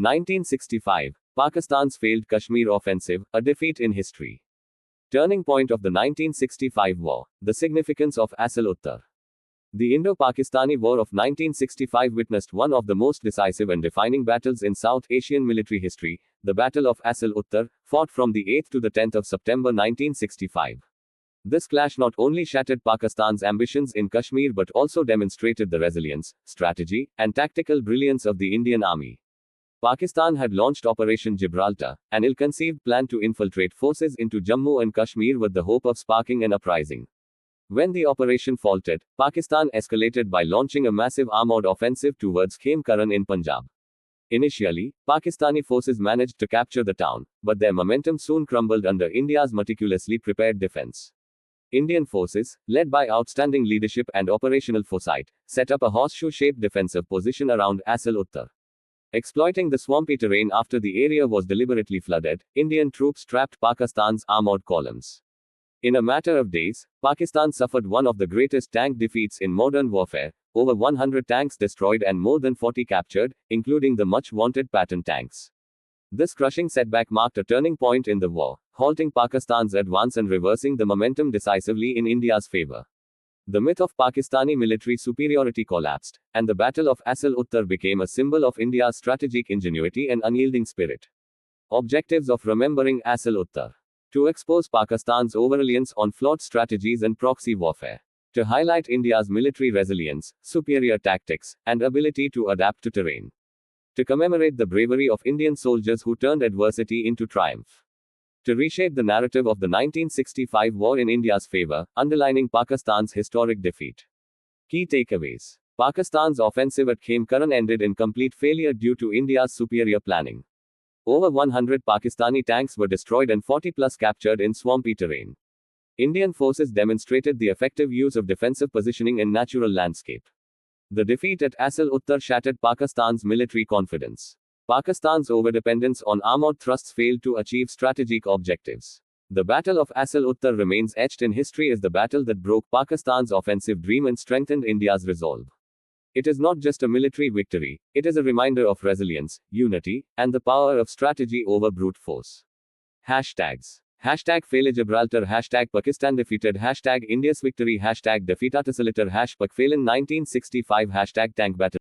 1965. Pakistan's failed Kashmir offensive, a defeat in history. Turning point of the 1965 war. The significance of Asal Uttar. The Indo-Pakistani War of 1965 witnessed one of the most decisive and defining battles in South Asian military history, the Battle of Asal Uttar, fought from the 8th to the 10th of September 1965. This clash not only shattered Pakistan's ambitions in Kashmir but also demonstrated the resilience, strategy, and tactical brilliance of the Indian Army. Pakistan had launched Operation Gibraltar, an ill-conceived plan to infiltrate forces into Jammu and Kashmir with the hope of sparking an uprising. When the operation faltered, Pakistan escalated by launching a massive armored offensive towards Khem Karan in Punjab. Initially, Pakistani forces managed to capture the town, but their momentum soon crumbled under India's meticulously prepared defense. Indian forces, led by outstanding leadership and operational foresight, set up a horseshoe-shaped defensive position around Asal Uttar. Exploiting the swampy terrain after the area was deliberately flooded, Indian troops trapped Pakistan's armored columns. In a matter of days, Pakistan suffered one of the greatest tank defeats in modern warfare, over 100 tanks destroyed and more than 40 captured, including the much-wanted Patton tanks. This crushing setback marked a turning point in the war, halting Pakistan's advance and reversing the momentum decisively in India's favor. The myth of Pakistani military superiority collapsed, and the Battle of Asal Uttar became a symbol of India's strategic ingenuity and unyielding spirit. Objectives of remembering Asal Uttar: to expose Pakistan's over-reliance on flawed strategies and proxy warfare, to highlight India's military resilience, superior tactics, and ability to adapt to terrain, to commemorate the bravery of Indian soldiers who turned adversity into triumph, to reshape the narrative of the 1965 war in India's favor, underlining Pakistan's historic defeat. Key takeaways: Pakistan's offensive at Khem Karan ended in complete failure due to India's superior planning. Over 100 Pakistani tanks were destroyed and 40+ captured in swampy terrain. Indian forces demonstrated the effective use of defensive positioning in natural landscape. The defeat at Asal Uttar shattered Pakistan's military confidence. Pakistan's overdependence on armored thrusts failed to achieve strategic objectives. The Battle of Asal Uttar remains etched in history as the battle that broke Pakistan's offensive dream and strengthened India's resolve. It is not just a military victory, it is a reminder of resilience, unity, and the power of strategy over brute force. Hashtags: Hashtag Fail Gibraltar, Hashtag Pakistan defeated, Hashtag India's victory, Hashtag Defeat Asal Uttar, Hashtag Pakfailan 1965, Hashtag Tank Battle.